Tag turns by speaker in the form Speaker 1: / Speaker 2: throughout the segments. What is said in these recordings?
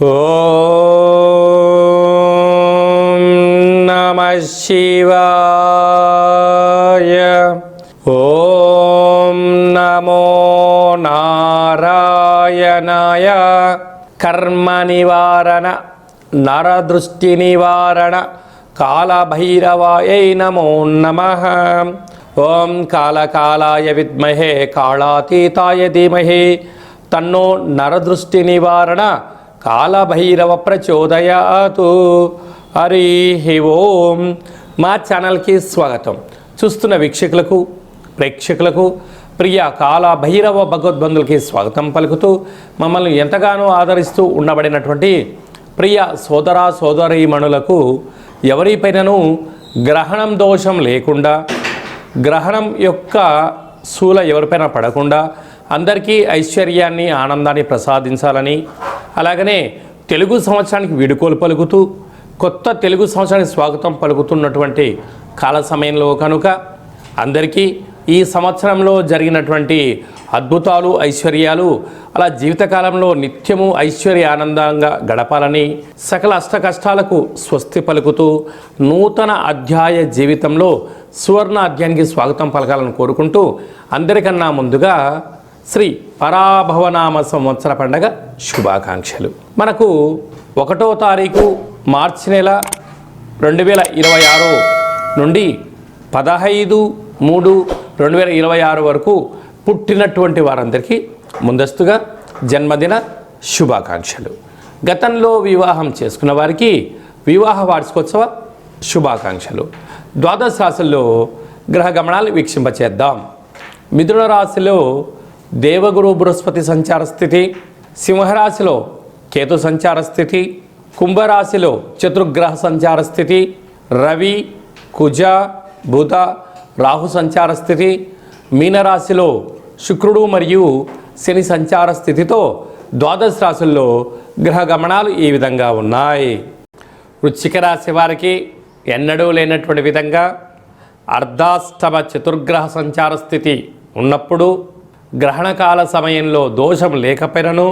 Speaker 1: ఓం నమః శివాయ. ఓం నమో నారాయణాయ. కర్మ నివారణ నరదృష్టి నివారణ కాళభైరవాయై నమో నమః. ఓం కాళకాళాయ విద్మహే కాళాతీతాయ ధీమహి తన్నో నరదృష్టి నివారణ కాళభైరవ ప్రచోదయాతు. హరి ఓం. మా ఛానల్కి స్వాగతం. చూస్తున్న వీక్షకులకు ప్రేక్షకులకు ప్రియ కాళభైరవ భగవద్బంధులకి స్వాగతం పలుకుతూ మమ్మల్ని ఎంతగానో ఆదరిస్తూ ఉండబడినటువంటి ప్రియ సోదర సోదరీమణులకు ఎవరిపైనను గ్రహణం దోషం లేకుండా, గ్రహణం యొక్క శూల ఎవరిపైన పడకుండా అందరికీ ఐశ్వర్యాన్ని ఆనందాన్ని ప్రసాదించాలని, అలాగనే తెలుగు సంవత్సరానికి వీడుకోలు పలుకుతూ కొత్త తెలుగు సంవత్సరానికి స్వాగతం పలుకుతున్నటువంటి కాల సమయంలో కనుక అందరికీ ఈ సంవత్సరంలో జరిగినటువంటి అద్భుతాలు ఐశ్వర్యాలు అలా జీవితకాలంలో నిత్యము ఐశ్వర్య ఆనందంగా గడపాలని, సకల అష్ట కష్టాలకు స్వస్తి పలుకుతూ నూతన అధ్యాయ జీవితంలో సువర్ణ అధ్యాయానికి స్వాగతం పలకాలని కోరుకుంటూ అందరికన్నా ముందుగా శ్రీ పరాభవనామ సంవత్సర పండగ శుభాకాంక్షలు. మనకు 1వ తారీఖు మార్చి నెల 2026 నుండి 15/3/2026 వరకు పుట్టినటువంటి వారందరికీ ముందస్తుగా జన్మదిన శుభాకాంక్షలు. గతంలో వివాహం చేసుకున్న వారికి వివాహ వార్షికోత్సవ శుభాకాంక్షలు. ద్వాదశ రాశుల్లో గ్రహ గమనాలు వీక్షింపచేద్దాం. మిథున రాశిలో దేవగురు బృహస్పతి సంచార స్థితి, సింహరాశిలో కేతు సంచార స్థితి, కుంభరాశిలో చతుర్గ్రహ సంచార స్థితి, రవి కుజ బుధ రాహు సంచార స్థితి, మీనరాశిలో శుక్రుడు మరియు శని సంచార స్థితితో ద్వాదశ రాశుల్లో గ్రహ గమనాలు ఈ విధంగా ఉన్నాయి. వృశ్చిక రాశి వారికి ఎన్నడూ లేనటువంటి విధంగా అర్ధాష్టమ చతుర్గ్రహ సంచార స్థితి ఉన్నప్పుడు గ్రహణకాల సమయంలో దోషం లేకపోయినను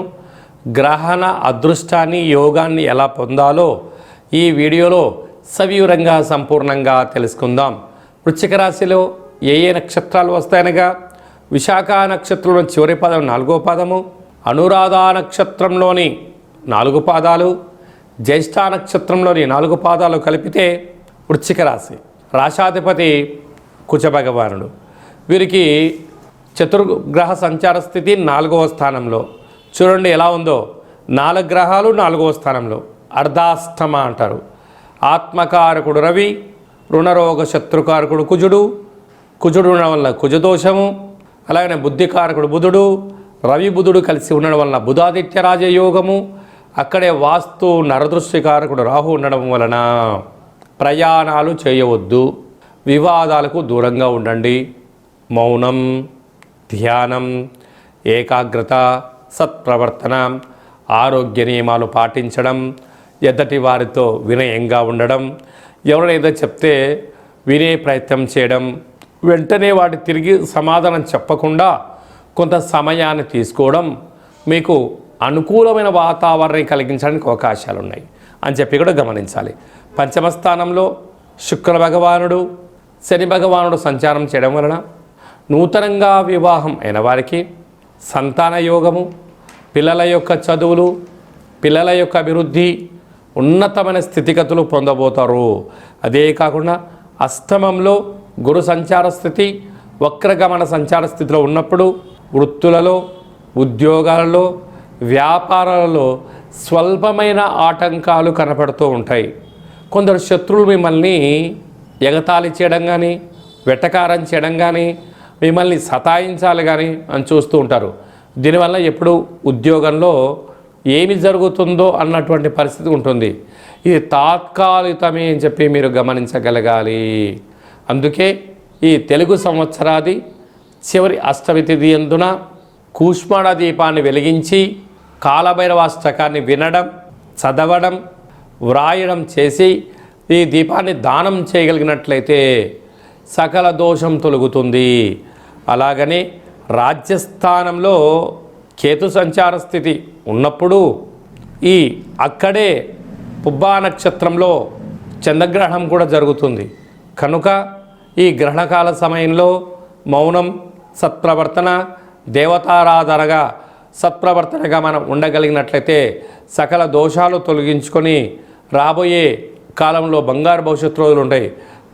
Speaker 1: గ్రహణ అదృష్టాన్ని యోగాన్ని ఎలా పొందాలో ఈ వీడియోలో సవివరంగా సంపూర్ణంగా తెలుసుకుందాం. వృశ్చిక రాశిలో ఏ నక్షత్రాలు వస్తాయనగా విశాఖ నక్షత్రంలో చివరి పాదం 4వ పాదము, అనురాధ నక్షత్రంలోని 4 పాదాలు, జ్యేష్ఠ నక్షత్రంలోని 4 పాదాలు కలిపితే వృశ్చిక రాశి. రాశాధిపతి కుజ భగవానుడు. వీరికి చతుర్గ్రహ సంచార స్థితి 4వ స్థానంలో. చూడండి ఎలా ఉందో, 4 గ్రహాలు 4వ స్థానంలో. అర్ధాష్టమ అంటారు. ఆత్మకారకుడు రవి, రుణరోగ శత్రుకారకుడు కుజుడు, కుజుడు ఉండడం వల్ల కుజదోషము, అలాగనే బుద్ధికారకుడు బుధుడు, రవి బుధుడు కలిసి ఉండడం వలన బుధాదిత్య రాజయోగము, అక్కడే వాస్తు నరదృష్టికారకుడు రాహు ఉండడం వలన ప్రయాణాలు చేయవద్దు, వివాదాలకు దూరంగా ఉండండి, మౌనం, ధ్యానం, ఏకాగ్రత, సత్ప్రవర్తన, ఆరోగ్య నియమాలు పాటించడం, ఎద్దటి వారితో వినయంగా ఉండడం, ఎవరైనా చెప్తే వినే ప్రయత్నం చేయడం, వెంటనే వాటి తిరిగి సమాధానం చెప్పకుండా కొంత సమయాన్ని తీసుకోవడం మీకు అనుకూలమైన వాతావరణం కలిగించడానికి అవకాశాలు ఉన్నాయి అని చెప్పి కూడా గమనించాలి. పంచమ స్థానంలో శుక్ర భగవానుడు, శని భగవానుడు సంచారం చేయడం వలన నూతనంగా వివాహం అయిన వారికి సంతాన యోగము, పిల్లల యొక్క చదువులు, పిల్లల యొక్క అభివృద్ధి, ఉన్నతమైన స్థితిగతులు పొందబోతారు. అదే కాకుండా అష్టమంలో గురు సంచార స్థితి, వక్రగమన సంచార స్థితిలో ఉన్నప్పుడు వృత్తులలో, ఉద్యోగాలలో, వ్యాపారాలలో స్వల్పమైన ఆటంకాలు కనపడుతూ ఉంటాయి. కొందరు శత్రువులు మిమ్మల్ని ఎగతాళి చేయడం కానీ, వెటకారం చేయడం కానీ, మిమ్మల్ని సతాయించాలి కానీ అని చూస్తూ ఉంటారు. దీనివల్ల ఎప్పుడు ఉద్యోగంలో ఏమి జరుగుతుందో అన్నటువంటి పరిస్థితి ఉంటుంది. ఇది తాత్కాలికమే అని చెప్పి మీరు గమనించగలగాలి. అందుకే ఈ తెలుగు సంవత్సరాది చివరి అష్టమి తిథి యందున కూష్మాండ దీపాన్ని వెలిగించి కాలభైరవాష్టకాన్ని వినడం, చదవడం, వ్రాయడం చేసి ఈ దీపాన్ని దానం చేయగలిగినట్లయితే సకల దోషం తొలగుతుంది. అలాగనే రాజ్యస్థానంలో కేతు సంచార స్థితి ఉన్నప్పుడు అక్కడే పుబ్బా నక్షత్రంలో చంద్రగ్రహణం కూడా జరుగుతుంది. కనుక ఈ గ్రహణకాల సమయంలో మౌనం, సత్ప్రవర్తన, దేవతారాధనగా సత్ప్రవర్తనగా మనం ఉండగలిగినట్లయితే సకల దోషాలు తొలగించుకొని రాబోయే కాలంలో బంగారు భవిష్యత్తు రోజులు ఉంటాయి.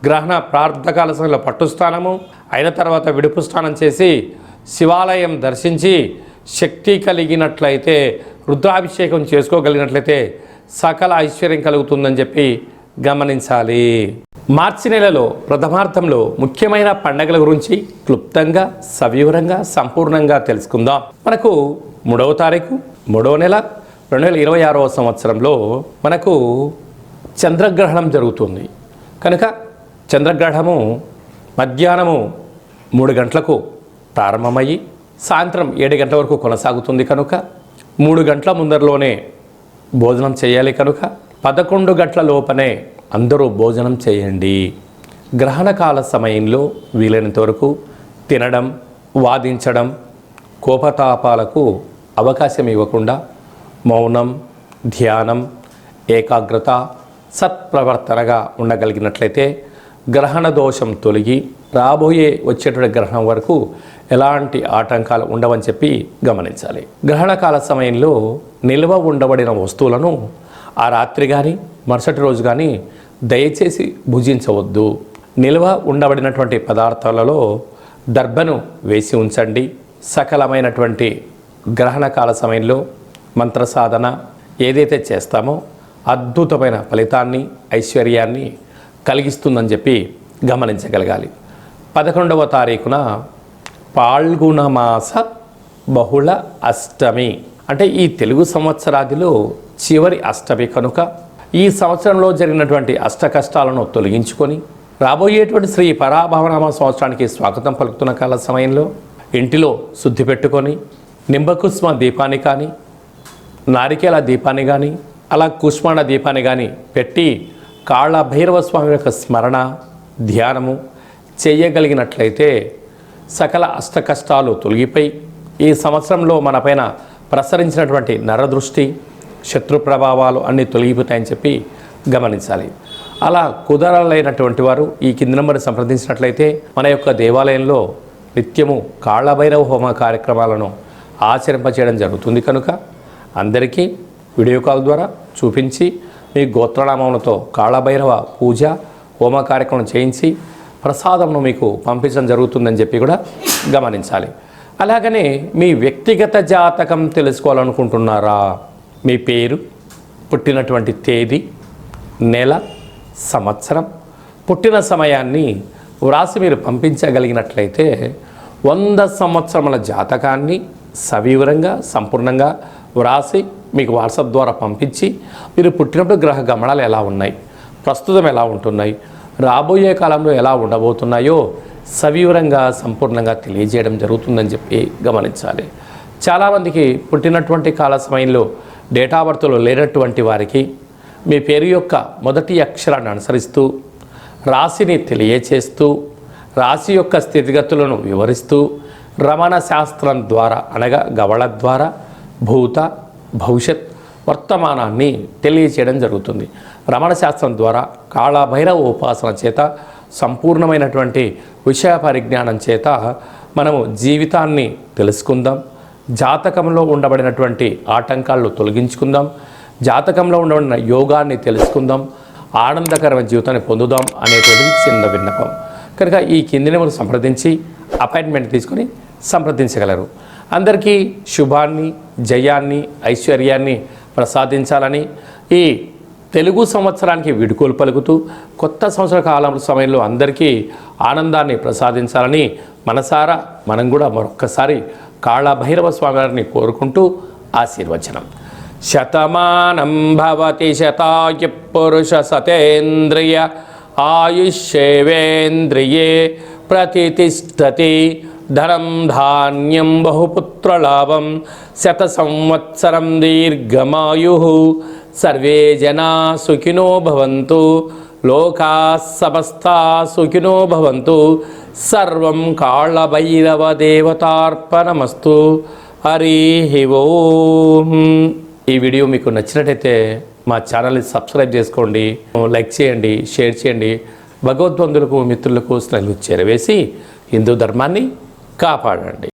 Speaker 1: గ్రహణ ప్రార్థకాల సమయంలో పట్టుస్థానము అయిన తర్వాత విడుపు స్నానం చేసి శివాలయం దర్శించి శక్తి కలిగినట్లయితే రుద్రాభిషేకం చేసుకోగలిగినట్లయితే సకల ఐశ్వర్యం కలుగుతుందని చెప్పి గమనించాలి. మార్చి నెలలో ప్రథమార్థంలో ముఖ్యమైన పండగల గురించి క్లుప్తంగా సవివరంగా సంపూర్ణంగా తెలుసుకుందాం. మనకు 3వ తారీఖు 3వ నెల 2026వ సంవత్సరంలో మనకు చంద్రగ్రహణం జరుగుతుంది. కనుక చంద్రగ్రహణము మధ్యాహ్నము 3 గంటలకు ప్రారంభమయ్యి సాయంత్రం 7 గంటల వరకు కొనసాగుతుంది. కనుక 3 గంటల ముందరలోనే భోజనం చేయాలి. కనుక 11 గంటల లోపనే అందరూ భోజనం చేయండి. గ్రహణకాల సమయంలో వీలైనంత వరకు తినడం, వాదించడం, కోపతాపాలకు అవకాశం ఇవ్వకుండా మౌనం, ధ్యానం, ఏకాగ్రత, సత్ప్రవర్తనగా ఉండగలిగినట్లయితే గ్రహణ దోషం తొలగి రాబోయే వచ్చేటువంటి గ్రహణం వరకు ఎలాంటి ఆటంకాలు ఉండవని చెప్పి గమనించాలి. గ్రహణకాల సమయంలో నిల్వ ఉండబడిన వస్తువులను ఆ రాత్రి కానీ మరుసటి రోజు కానీ దయచేసి భుజించవద్దు. నిల్వ ఉండబడినటువంటి పదార్థాలలో దర్భను వేసి ఉంచండి. సకలమైనటువంటి గ్రహణకాల సమయంలో మంత్ర సాధన ఏదైతే చేస్తామో అద్భుతమైన ఫలితాన్ని, ఐశ్వర్యాన్ని కలిగిస్తుందని చెప్పి గమనించగలగాలి. 11వ తారీఖున పాల్గొన మాస బహుళ అష్టమి అంటే ఈ తెలుగు సంవత్సరాదిలో చివరి అష్టమి. కనుక ఈ సంవత్సరంలో జరిగినటువంటి అష్ట కష్టాలను తొలగించుకొని రాబోయేటువంటి శ్రీ పరాభవనామ సంవత్సరానికి స్వాగతం పలుకుతున్న కాల సమయంలో ఇంటిలో శుద్ధి పెట్టుకొని నింబకుస్మ దీపాన్ని కానీ, నారికేల దీపాన్ని కానీ, అలా కుష్మాండ దీపాన్ని కానీ పెట్టి కాళ్ళ భైరవ స్వామి యొక్క స్మరణ, ధ్యానము చేయగలిగినట్లయితే సకల అష్ట కష్టాలు తొలగిపోయి ఈ సంవత్సరంలో మనపైన ప్రసరించినటువంటి నరదృష్టి, శత్రు ప్రభావాలు అన్నీ తొలగిపోతాయని చెప్పి గమనించాలి. అలా కుదరలేనటువంటి వారు ఈ కింది నెంబర్ సంప్రదించినట్లయితే మన యొక్క దేవాలయంలో నిత్యము కాళ్ళభైరవ హోమ కార్యక్రమాలను ఆచరింపచేయడం జరుగుతుంది. కనుక అందరికీ వీడియో కాల్ ద్వారా చూపించి మీ గోత్రనామములతో కాళ్ళభైరవ పూజ హోమ కార్యక్రమం చేయించి ప్రసాదంను మీకు పంపించడం జరుగుతుందని చెప్పి కూడా గమనించాలి. అలాగనే మీ వ్యక్తిగత జాతకం తెలుసుకోవాలనుకుంటున్నారా? మీ పేరు, పుట్టినటువంటి తేదీ, నెల, సంవత్సరం, పుట్టిన సమయాన్ని వ్రాసి మీరు పంపించగలిగినట్లయితే 100 సంవత్సరముల జాతకాన్ని సవివరంగా సంపూర్ణంగా వ్రాసి మీకు వాట్సాప్ ద్వారా పంపించి మీరు పుట్టినప్పుడు గ్రహ గమనాలు ఎలా ఉన్నాయి, ప్రస్తుతం ఎలా ఉంటున్నాయి, రాబోయే కాలంలో ఎలా ఉండబోతున్నాయో సవివరంగా సంపూర్ణంగా తెలియజేయడం జరుగుతుందని చెప్పి గమనించాలి. చాలామందికి పుట్టినటువంటి కాల సమయంలో డేటా బర్త్లో లేనటువంటి వారికి మీ పేరు యొక్క మొదటి అక్షరాన్ని అనుసరిస్తూ రాశిని తెలియచేస్తూ రాశి యొక్క స్థితిగతులను వివరిస్తూ రమణ శాస్త్రం ద్వారా అనగా గవళ ద్వారా భూత, భవిష్యత్, వర్తమానాన్ని తెలియచేయడం జరుగుతుంది. రమణ శాస్త్రం ద్వారా కాళభైరవ ఉపాసన చేత సంపూర్ణమైనటువంటి విషయ పరిజ్ఞానం చేత మనము జీవితాన్ని తెలుసుకుందాం. జాతకంలో ఉండబడినటువంటి ఆటంకాలను తొలగించుకుందాం. జాతకంలో ఉండబడిన యోగాన్ని తెలుసుకుందాం. ఆనందకరమైన జీవితాన్ని పొందుదాం అనేటువంటి చిన్న విన్నపం. కనుక ఈ కింది నెంబర్ సంప్రదించి అపాయింట్మెంట్ తీసుకొని సంప్రదించగలరు. అందరికీ శుభాన్ని, జయాన్ని, ఐశ్వర్యాన్ని ప్రసాదించాలని ఈ తెలుగు సంవత్సరానికి వీడుకోలు పలుకుతూ కొత్త సంవత్సర కాలం సమయంలో అందరికీ ఆనందాన్ని ప్రసాదించాలని మనసారా మనం కూడా మరొక్కసారి కాళభైరవ స్వామి వారిని కోరుకుంటూ ఆశీర్వచనం. శతమానం భవతి శతాయు పురుష సతేంద్రియ ఆయుష్యేవేంద్రియే ప్రతిష్టతి ధనం ధాన్యం బహుపుత్రలాభం శత సంవత్సరం దీర్ఘమాయు సర్వే జనా సుఖినో భవంతు లోకా సమస్తా సుఖినో భవంతు సర్వం కాళభైరవ దేవతార్పణమస్తు. హరి ఓం. ఈ వీడియో మీకు నచ్చినట్టయితే మా ఛానల్ని సబ్స్క్రైబ్ చేసుకోండి, లైక్ చేయండి, షేర్ చేయండి. భగవద్బంధులకు, మిత్రులకు స్నేహితులకు చేరవేసి హిందూ ధర్మాన్ని కాపాడండి.